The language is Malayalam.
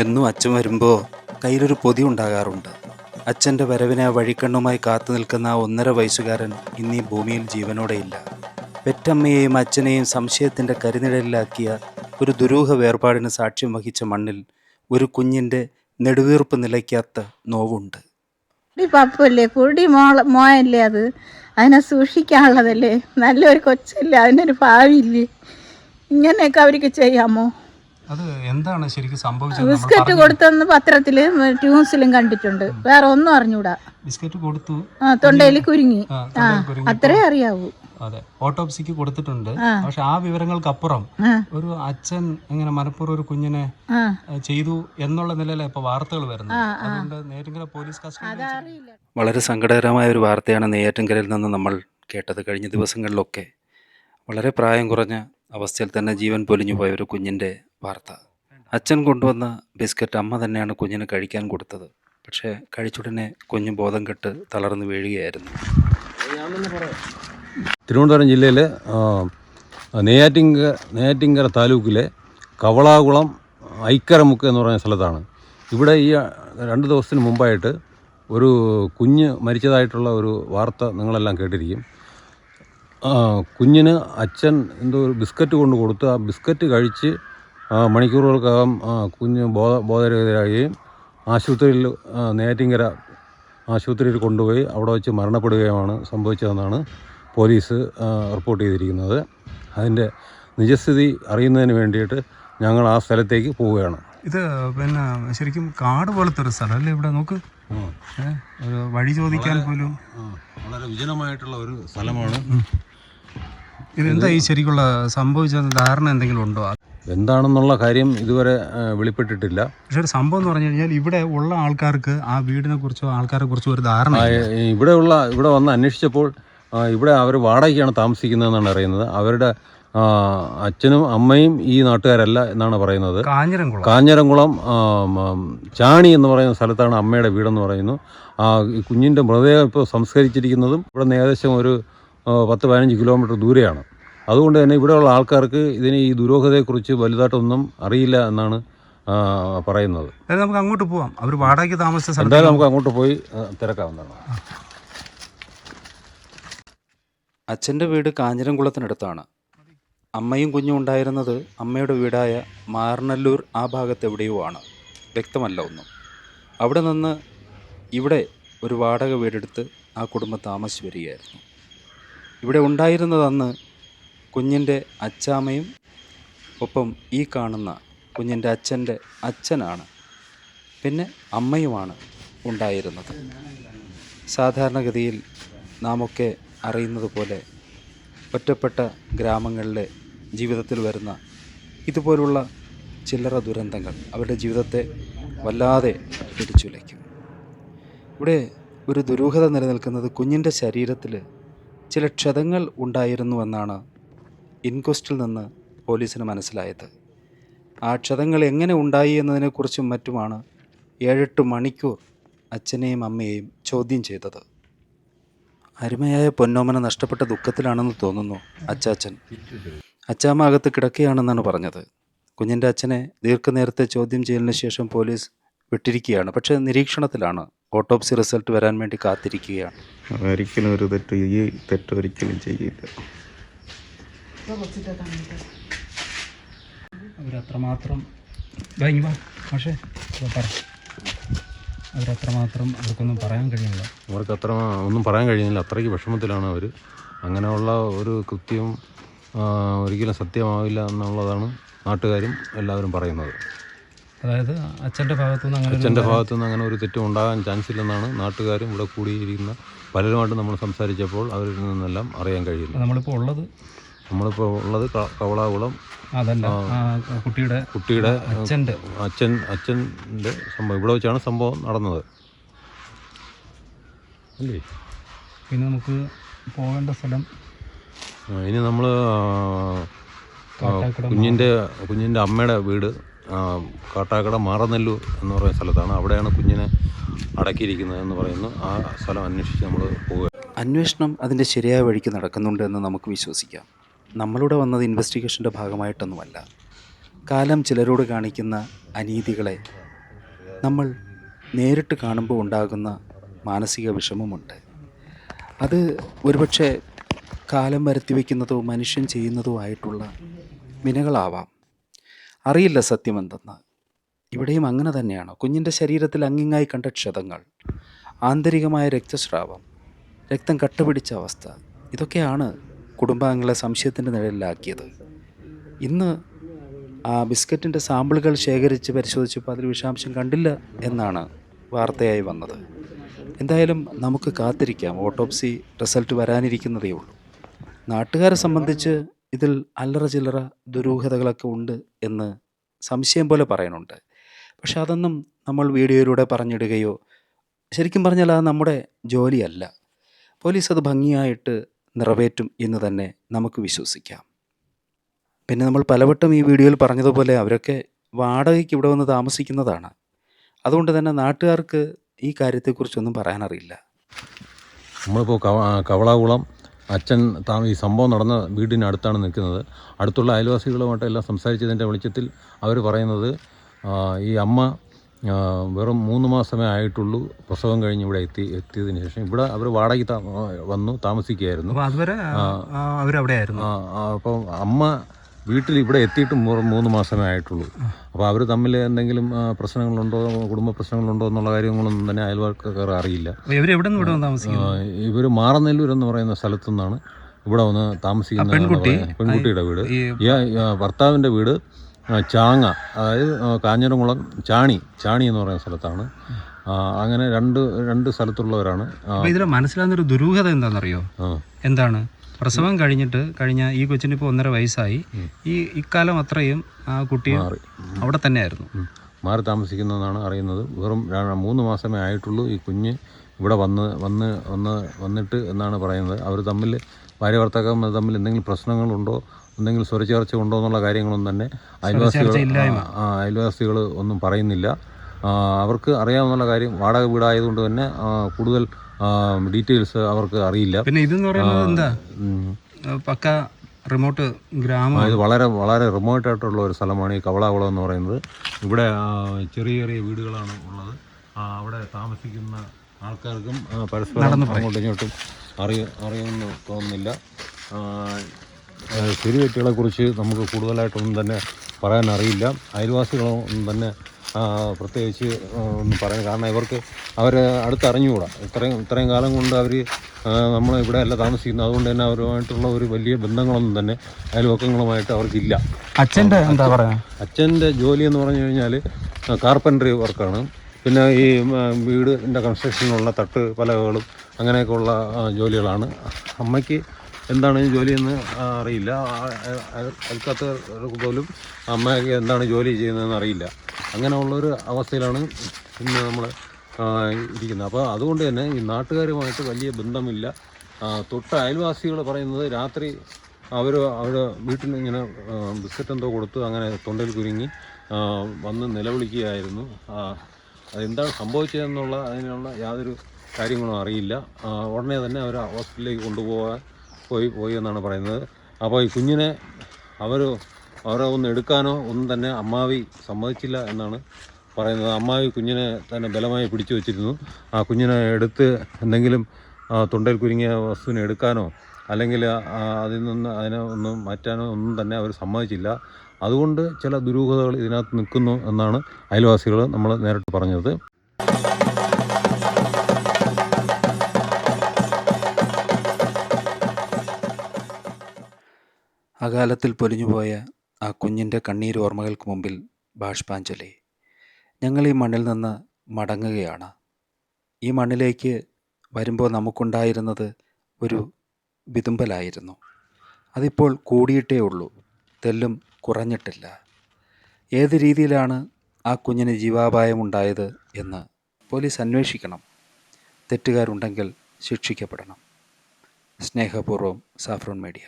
എന്നും അച്ഛൻ വരുമ്പോൾ കയ്യിലൊരു പൊതി ഉണ്ടാകാറുണ്ട്. അച്ഛൻ്റെ വരവിനെ വഴിക്കണ്ണുമായി കാത്തു നിൽക്കുന്ന ആ 1.5 വയസ്സുകാരൻ ഇന്നീ ഭൂമിയിൽ ജീവനോടെയില്ല. പെറ്റമ്മയെയും അച്ഛനെയും സംശയത്തിൻ്റെ കരിനിഴലിലാക്കിയ ഒരു ദുരൂഹ വേർപാടിന് സാക്ഷ്യം വഹിച്ച മണ്ണിൽ ഒരു കുഞ്ഞിൻ്റെ നെടുവീർപ്പ് നിലയ്ക്കാത്ത നോവുണ്ട്. പപ്പല്ലേ കുടി മോയല്ലേ, അത് അതിനെ സൂക്ഷിക്കാനുള്ളതല്ലേ, നല്ലൊരു കൊച്ചല്ലേ, അതിനൊരു ഭാവിയില്ലേ, ഇങ്ങനെയൊക്കെ അവർക്ക് ചെയ്യാമോ? അത് എന്താണ് ശരിക്കും സംഭവിച്ചത്? ബിസ്ക്കറ്റ് കൊടുത്തെന്ന് പത്രത്തില് ന്യൂസിലും കണ്ടിട്ടുണ്ട്, വേറെ ഒന്നും അറിഞ്ഞൂടാ. ബിസ്ക്കറ്റ് കൊടുത്തു, തൊണ്ടയിൽ കുരുങ്ങി, അത്രേ അറിയാവൂ. അതെ, ഓട്ടോപ്സിക്ക് കൊടുത്തിട്ടുണ്ട്. പക്ഷെ ആ വിവരങ്ങൾക്കപ്പുറം ഒരു അച്ഛൻ ഇങ്ങനെ മനഃപൂർവ്വം ഒരു കുഞ്ഞിനെ ചെയ്തു എന്നുള്ള നിലയിലാണ് ഇപ്പൊ വാർത്തകൾ വരുന്നത്. അതുകൊണ്ട് നെയ്യാറ്റിൻകര പോലീസ് കസ്റ്റഡി. വളരെ സങ്കടകരമായ ഒരു വാർത്തയാണ് നെയ്യാറ്റിൻകരയിൽ നിന്ന് നമ്മൾ കേട്ടത്. കഴിഞ്ഞ ദിവസങ്ങളിലൊക്കെ വളരെ പ്രായം കുറഞ്ഞ അവസ്ഥയിൽ തന്നെ ജീവൻ പൊലിഞ്ഞു പോയ ഒരു കുഞ്ഞിൻ്റെ വാർത്ത. അച്ഛൻ കൊണ്ടുവന്ന ബിസ്ക്കറ്റ് അമ്മ തന്നെയാണ് കുഞ്ഞിന് കഴിക്കാൻ കൊടുത്തത്. പക്ഷേ കഴിച്ചുടനെ കുഞ്ഞ് ബോധം കെട്ട് തളർന്നു വീഴുകയായിരുന്നു. തിരുവനന്തപുരം ജില്ലയിലെ നെയ്യാറ്റിൻകര താലൂക്കിലെ കവളാകുളം ഐക്കരമുക്ക് എന്ന് പറയുന്ന സ്ഥലത്താണ്. ഇവിടെ ഈ 2 ദിവസത്തിന് മുമ്പായിട്ട് ഒരു കുഞ്ഞ് മരിച്ചതായിട്ടുള്ള ഒരു വാർത്ത നിങ്ങളെല്ലാം കേട്ടിരിക്കും. കുഞ്ഞിന് അച്ഛൻ എന്തോ ഒരു ബിസ്ക്കറ്റ് കൊണ്ട് കൊടുത്ത് ആ ബിസ്ക്കറ്റ് കഴിച്ച് മണിക്കൂറുകൾക്കകം കുഞ്ഞ് ബോധരഹിതരാകുകയും ആശുപത്രിയിൽ നെയ്യാറ്റിൻകര ആശുപത്രിയിൽ കൊണ്ടുപോയി അവിടെ വെച്ച് മരണപ്പെടുകയുമാണ് സംഭവിച്ചതെന്നാണ് പോലീസ് റിപ്പോർട്ട് ചെയ്തിരിക്കുന്നത്. അതിൻ്റെ നിജസ്ഥിതി അറിയുന്നതിന് വേണ്ടിയിട്ട് ഞങ്ങൾ ആ സ്ഥലത്തേക്ക് പോവുകയാണ്. ഇത് പിന്നെ ശരിക്കും കാട് പോലത്തെ ഒരു സ്ഥലം അല്ലേ? ഇവിടെ നോക്ക്, വഴി ചോദിക്കാൻ പോലും വളരെ വിജനമായിട്ടുള്ള ഒരു സ്ഥലമാണ്. ഇതെന്താ ഈ ശരിക്കുള്ള സംഭവിച്ച ധാരണ എന്തെങ്കിലും ഉണ്ടോ? എന്താണെന്നുള്ള കാര്യം ഇതുവരെ വെളിപ്പെട്ടിട്ടില്ല. പക്ഷെ ഒരു സംഭവം എന്ന് പറഞ്ഞു കഴിഞ്ഞാൽ ഇവിടെ ഉള്ള ആൾക്കാർക്ക് ആ വീടിനെ കുറിച്ചോ ആൾക്കാരെ കുറിച്ചോ ഒരു ധാരണ. ഇവിടെ വന്ന് അന്വേഷിച്ചപ്പോൾ ഇവിടെ അവർ വാടകയ്ക്കാണ് താമസിക്കുന്നതെന്നാണ് അറിയുന്നത്. അവരുടെ അച്ഛനും അമ്മയും ഈ നാട്ടുകാരല്ല എന്നാണ് പറയുന്നത്. കാഞ്ഞിരംകുളം ചാണി എന്ന് പറയുന്ന സ്ഥലത്താണ് അമ്മയുടെ വീടെന്ന് പറയുന്നു. ഈ കുഞ്ഞിൻ്റെ മൃതദേഹം ഇപ്പോൾ സംസ്കരിച്ചിരിക്കുന്നതും ഇവിടെ നിന്ന് ഏകദേശം ഒരു 10-15 കിലോമീറ്റർ ദൂരെയാണ്. അതുകൊണ്ട് തന്നെ ഇവിടെയുള്ള ആൾക്കാർക്ക് ഈ ദുരൂഹതയെക്കുറിച്ച് വലുതായിട്ടൊന്നും അറിയില്ല എന്നാണ് പറയുന്നത്. നമുക്ക് അങ്ങോട്ട് പോവാം. അവർ വാടകയ്ക്ക് താമസിച്ച എന്തായാലും നമുക്ക് അങ്ങോട്ട് പോയി തിരക്കാവുന്നതാണ്. അച്ഛൻ്റെ വീട് കാഞ്ഞിരംകുളത്തിനടുത്താണ്. അമ്മയും കുഞ്ഞും ഉണ്ടായിരുന്നത് അമ്മയുടെ വീടായ മാർനല്ലൂർ ആ ഭാഗത്ത് എവിടെയോ ആണ്, വ്യക്തമല്ല ഒന്നും. അവിടെ നിന്ന് ഇവിടെ ഒരു വാടക വീടെടുത്ത് ആ കുടുംബം താമസിച്ച് വരികയായിരുന്നു. ഇവിടെ ഉണ്ടായിരുന്നത് അന്ന് കുഞ്ഞിൻ്റെ അച്ചാമ്മയും ഒപ്പം ഈ കാണുന്ന കുഞ്ഞിൻ്റെ അച്ഛൻ്റെ അച്ഛനാണ്, പിന്നെ അമ്മയുമാണ് ഉണ്ടായിരുന്നത്. സാധാരണഗതിയിൽ നാമൊക്കെ അറിയുന്നത് പോലെ ഒറ്റപ്പെട്ട ഗ്രാമങ്ങളിലെ ജീവിതത്തിൽ വരുന്ന ഇതുപോലുള്ള ചില്ലറ ദുരന്തങ്ങൾ അവരുടെ ജീവിതത്തെ വല്ലാതെ പിടിച്ചുലയ്ക്കും. ഇവിടെ ഒരു ദുരൂഹത നിലനിൽക്കുന്നത് കുഞ്ഞിൻ്റെ ശരീരത്തിൽ ചില ക്ഷതങ്ങൾ ഉണ്ടായിരുന്നുവെന്നാണ് ഇൻക്വസ്റ്റിൽ നിന്ന് പോലീസിന് മനസ്സിലായത്. ആ ക്ഷതങ്ങൾ എങ്ങനെ ഉണ്ടായി എന്നതിനെക്കുറിച്ചും മറ്റുമാണ് 7-8 മണിക്കൂർ അച്ഛനെയും അമ്മയെയും ചോദ്യം ചെയ്തത്. അരുമയായ പൊന്നോമന നഷ്ടപ്പെട്ട ദുഃഖത്തിലാണെന്ന് തോന്നുന്നു അച്ചാച്ചൻ. അച്ചാമ്മ അകത്ത് കിടക്കുകയാണെന്നാണ് പറഞ്ഞത്. കുഞ്ഞിൻ്റെ അച്ഛനെ ദീർഘനേരത്തെ ചോദ്യം ചെയ്യലിന് ശേഷം പോലീസ് വിട്ടിരിക്കുകയാണ്. പക്ഷേ നിരീക്ഷണത്തിലാണ്. ഓട്ടോപ്സി റിസൾട്ട് വരാൻ വേണ്ടി കാത്തിരിക്കുകയാണ്. ഒരിക്കലും ഒരു തെറ്റ് ഒരിക്കലും ചെയ്യില്ല. അവരത്രമാത്രം അവർക്കൊന്നും പറയാൻ കഴിയുന്നില്ല. ഒന്നും പറയാൻ കഴിയുന്നില്ല. അത്രയ്ക്ക് വിഷമത്തിലാണ് അവർ. അങ്ങനെയുള്ള ഒരു കൃത്യം ഒരിക്കലും സത്യമാവില്ല എന്നുള്ളതാണ് നാട്ടുകാരും എല്ലാവരും പറയുന്നത്. അതായത് അച്ഛൻ്റെ ഭാഗത്തുനിന്ന് അങ്ങനെ ഒരു തെറ്റും ഉണ്ടാകാൻ ചാൻസ് ഇല്ലെന്നാണ് നാട്ടുകാരും ഇവിടെ കൂടിയിരിക്കുന്ന പലരുമായിട്ട് നമ്മൾ സംസാരിച്ചപ്പോൾ അവരിൽ നിന്നെല്ലാം അറിയാൻ കഴിയില്ല. നമ്മളിപ്പോൾ ഉള്ളത് കവളാകുളം കുട്ടിയുടെ അച്ഛൻ്റെ സംഭവം ഇവിടെ വെച്ചാണ് സംഭവം നടന്നത് അല്ലേ? പിന്നെ നമുക്ക് പോകേണ്ട സ്ഥലം ഇനി നമ്മൾ കുഞ്ഞിൻ്റെ അമ്മയുടെ വീട് കാട്ടാക്കട മാറനല്ലൂർ എന്ന് പറയുന്ന സ്ഥലത്താണ്. അവിടെയാണ് കുഞ്ഞിനെ അടക്കിയിരിക്കുന്നത് എന്ന് പറയുന്നു. ആ സ്ഥലം അന്വേഷിച്ച് നമ്മൾ പോവുക. അന്വേഷണം അതിൻ്റെ ശരിയായ വഴിക്ക് നടക്കുന്നുണ്ട് എന്ന് നമുക്ക് വിശ്വസിക്കാം. നമ്മളിവിടെ വന്നത് ഇൻവെസ്റ്റിഗേഷൻ്റെ ഭാഗമായിട്ടൊന്നുമല്ല. കാലം ചിലരോട് കാണിക്കുന്ന അനീതികളെ നമ്മൾ നേരിട്ട് കാണുമ്പോൾ ഉണ്ടാകുന്ന മാനസിക വിഷമമുണ്ട്. അത് ഒരുപക്ഷെ കാലം വരുത്തി വയ്ക്കുന്നതോ മനുഷ്യൻ ചെയ്യുന്നതോ ആയിട്ടുള്ള വിനകളാവാം. അറിയില്ല സത്യമെന്തെന്ന്. ഇവിടെയും അങ്ങനെ തന്നെയാണ്. കുഞ്ഞിൻ്റെ ശരീരത്തിൽ അങ്ങിങ്ങായി കണ്ട ക്ഷതങ്ങൾ, ആന്തരികമായ രക്തസ്രാവം, രക്തം കട്ടപിടിച്ച അവസ്ഥ, ഇതൊക്കെയാണ് കുടുംബാംഗങ്ങളെ സംശയത്തിൻ്റെ നിഴലിലാക്കിയത്. ഇന്ന് ആ ബിസ്ക്കറ്റിൻ്റെ സാമ്പിളുകൾ ശേഖരിച്ച് പരിശോധിച്ചപ്പോൾ അതിൽ വിഷാംശം കണ്ടില്ല എന്നാണ് വാർത്തയായി വന്നത്. എന്തായാലും നമുക്ക് കാത്തിരിക്കാം. ഓട്ടോപ്സി റിസൾട്ട് വരാനിരിക്കുന്നതേ ഉള്ളൂ. നാട്ടുകാരെ സംബന്ധിച്ച് ഇതിൽ അല്ലറ ചില്ലറ ദുരൂഹതകളൊക്കെ ഉണ്ട് എന്ന് സംശയം പോലെ പറയുന്നുണ്ട്. പക്ഷെ അതൊന്നും നമ്മൾ വീഡിയോയിലൂടെ പറഞ്ഞിടുകയോ, ശരിക്കും പറഞ്ഞാൽ അത് നമ്മുടെ ജോലിയല്ല. പോലീസ് അത് ഭംഗിയായിട്ട് നിറവേറ്റും എന്ന് തന്നെ നമുക്ക് വിശ്വസിക്കാം. പിന്നെ നമ്മൾ പലവട്ടം ഈ വീഡിയോയിൽ പറഞ്ഞതുപോലെ അവരൊക്കെ വാടകയ്ക്ക് ഇവിടെ വന്ന് താമസിക്കുന്നതാണ്. അതുകൊണ്ട് തന്നെ നാട്ടുകാർക്ക് ഈ കാര്യത്തെക്കുറിച്ചൊന്നും പറയാനറിയില്ല. നമ്മളിപ്പോൾ കവളാകുളം അച്ഛൻ ഈ സംഭവം നടന്ന വീടിനടുത്താണ് നിൽക്കുന്നത്. അടുത്തുള്ള അയൽവാസികളുമായിട്ട് എല്ലാം സംസാരിച്ചതിൻ്റെ വെളിച്ചത്തിൽ അവർ പറയുന്നത് ഈ അമ്മ വെറും 3 മാസമേ ആയിട്ടുള്ളൂ പ്രസവം കഴിഞ്ഞ് ഇവിടെ എത്തിയതിന് ശേഷം ഇവിടെ അവർ വാടകയ്ക്ക് വന്നു താമസിക്കുകയായിരുന്നു. അപ്പോൾ അമ്മ വീട്ടിൽ ഇവിടെ എത്തിയിട്ട് 3 മാസമേ ആയിട്ടുള്ളൂ. അപ്പോൾ അവർ തമ്മിൽ എന്തെങ്കിലും പ്രശ്നങ്ങളുണ്ടോ, കുടുംബ പ്രശ്നങ്ങളുണ്ടോ എന്നുള്ള കാര്യങ്ങളൊന്നും തന്നെ അയൽവാക്കാർ അറിയില്ല. ഇവർ മാറനെല്ലൂർ എന്ന് പറയുന്ന സ്ഥലത്തു നിന്നാണ് ഇവിടെ വന്ന് താമസിക്കുന്ന പെൺകുട്ടിയുടെ വീട്. ഈ ഭർത്താവിൻ്റെ വീട് ചാങ്ങ, അതായത് കാഞ്ഞിരംകുളം ചാണി എന്ന് പറയുന്ന സ്ഥലത്താണ്. അങ്ങനെ രണ്ട് സ്ഥലത്തുള്ളവരാണ്. ഇതിൽ മനസ്സിലാകുന്നൊരു ദുരൂഹത എന്താണെന്നറിയോ? എന്താണ്? പ്രസവം കഴിഞ്ഞ ഈ കൊച്ചിന് ഇപ്പോൾ 1.5 വയസ്സായി. ഇക്കാലം അത്രയും ആ കുട്ടി അവിടെ തന്നെയായിരുന്നു, മാറി താമസിക്കുന്നതെന്നാണ് അറിയുന്നത്. വെറും 3 മാസമേ ആയിട്ടുള്ളൂ ഈ കുഞ്ഞ് ഇവിടെ വന്നിട്ട് എന്നാണ് പറയുന്നത്. അവർ തമ്മിൽ ഭാര്യ ഭർത്താക്കന്മാർ തമ്മിൽ എന്തെങ്കിലും പ്രശ്നങ്ങളുണ്ടോ, എന്തെങ്കിലും സ്വരച്ചേർച്ച ഉണ്ടോ എന്നുള്ള കാര്യങ്ങളൊന്നും തന്നെ അയൽവാസികൾ ഒന്നും പറയുന്നില്ല. അവർക്ക് അറിയാവുന്ന കാര്യം വാടക വീടായതുകൊണ്ട് തന്നെ കൂടുതൽ ഡീറ്റെയിൽസ് അവർക്ക് അറിയില്ല. പിന്നെ ഇതെന്ന് പറയുന്നത് എന്താ, പക്ക റിമോട്ട് ഗ്രാമം. ഇത് വളരെ വളരെ റിമോട്ടായിട്ടുള്ള ഒരു സ്ഥലമാണ് ഈ കവളാകുളം എന്ന് പറയുന്നത്. ഇവിടെ ചെറിയ വീടുകളാണ് ഉള്ളത്. അവിടെ താമസിക്കുന്ന ആൾക്കാർക്കും പരസ്പരം അങ്ങോട്ടും ഇങ്ങോട്ടും അറിയുമെന്ന് തോന്നുന്നില്ല. ശരിതെറ്റുകളെക്കുറിച്ച് നമുക്ക് കൂടുതലായിട്ടൊന്നും തന്നെ പറയാൻ അറിയില്ല. അയൽവാസികളൊന്നും തന്നെ പ്രത്യേകിച്ച് ഒന്നും പറയാൻ, കാരണം ഇവർക്ക് അടുത്തറിഞ്ഞുകൂടാ. ഇത്രയും കാലം കൊണ്ട് അവർ നമ്മൾ ഇവിടെ അല്ല താമസിക്കുന്നത്. അതുകൊണ്ട് തന്നെ അവരുമായിട്ടുള്ള ഒരു വലിയ ബന്ധങ്ങളൊന്നും തന്നെ അയൽവക്കങ്ങളുമായിട്ട് അവർക്കില്ല. അച്ഛൻ്റെ ജോലി എന്ന് പറഞ്ഞു കഴിഞ്ഞാൽ കാർപ്പൻട്രി വർക്കാണ്. പിന്നെ ഈ വീടിൻ്റെ കൺസ്ട്രക്ഷനുള്ള തട്ട് പലകകളും അങ്ങനെയൊക്കെയുള്ള ജോലികളാണ്. അമ്മയ്ക്ക് എന്താണ് ജോലിയെന്ന് അറിയില്ല. അയൽക്കാർക്ക് പോലും അമ്മയൊക്കെ എന്താണ് ജോലി ചെയ്യുന്നതെന്ന് അറിയില്ല. അങ്ങനെയുള്ളൊരു അവസ്ഥയിലാണ് ഇന്ന് നമ്മൾ ഇരിക്കുന്നത്. അപ്പോൾ അതുകൊണ്ട് തന്നെ ഈ നാട്ടുകാരുമായിട്ട് വലിയ ബന്ധമില്ല. തൊട്ട അയൽവാസികൾ പറയുന്നത് രാത്രി അവരുടെ വീട്ടിൽ നിന്ന് ഇങ്ങനെ ബിസ്ക്കറ്റ് എന്തോ കൊടുത്ത് അങ്ങനെ തൊണ്ടയിൽ കുരുങ്ങി വന്ന് നിലവിളിക്കുകയായിരുന്നു. അതെന്താണ് സംഭവിച്ചതെന്നുള്ള അതിനുള്ള യാതൊരു കാര്യങ്ങളും അറിയില്ല. ഉടനെ തന്നെ അവർ ഹോസ്പിറ്റലിലേക്ക് പോയി എന്നാണ് പറയുന്നത്. അപ്പോൾ ഈ കുഞ്ഞിനെ അവരെ ഒന്ന് എടുക്കാനോ ഒന്നും തന്നെ അമ്മാവി സമ്മതിച്ചില്ല എന്നാണ് പറയുന്നത്. അമ്മാവി കുഞ്ഞിനെ തന്നെ ബലമായി പിടിച്ചു വച്ചിരുന്നു. ആ കുഞ്ഞിനെ എടുത്ത് എന്തെങ്കിലും തൊണ്ടയിൽ കുരുങ്ങിയ വസ്തുവിനെ എടുക്കാനോ അല്ലെങ്കിൽ അതിനെ ഒന്നും മാറ്റാനോ ഒന്നും തന്നെ അവർ സമ്മതിച്ചില്ല. അതുകൊണ്ട് ചില ദുരൂഹതകൾ ഇതിനകത്ത് നിൽക്കുന്നു എന്നാണ് അയൽവാസികൾ നമ്മൾ നേരിട്ട് പറഞ്ഞത്. അകാലത്തിൽ പൊലിഞ്ഞുപോയ ആ കുഞ്ഞിൻ്റെ കണ്ണീരോർമ്മകൾക്ക് മുമ്പിൽ ബാഷ്പാഞ്ജലി. ഞങ്ങൾ ഈ മണ്ണിൽ നിന്ന് മടങ്ങുകയാണ്. ഈ മണ്ണിലേക്ക് വരുമ്പോൾ നമുക്കുണ്ടായിരുന്നത് ഒരു വിതുമ്പലായിരുന്നു. അതിപ്പോൾ കൂടിയിട്ടേ ഉള്ളൂ, തെല്ലും കുറഞ്ഞിട്ടില്ല. ഏത് രീതിയിലാണ് ആ കുഞ്ഞിന് ജീവാപായമുണ്ടായത് എന്ന് പോലീസ് അന്വേഷിക്കണം. തെറ്റുകാരുണ്ടെങ്കിൽ ശിക്ഷിക്കപ്പെടണം. സ്നേഹപൂർവ്വം സാഫ്രോൺ മീഡിയ.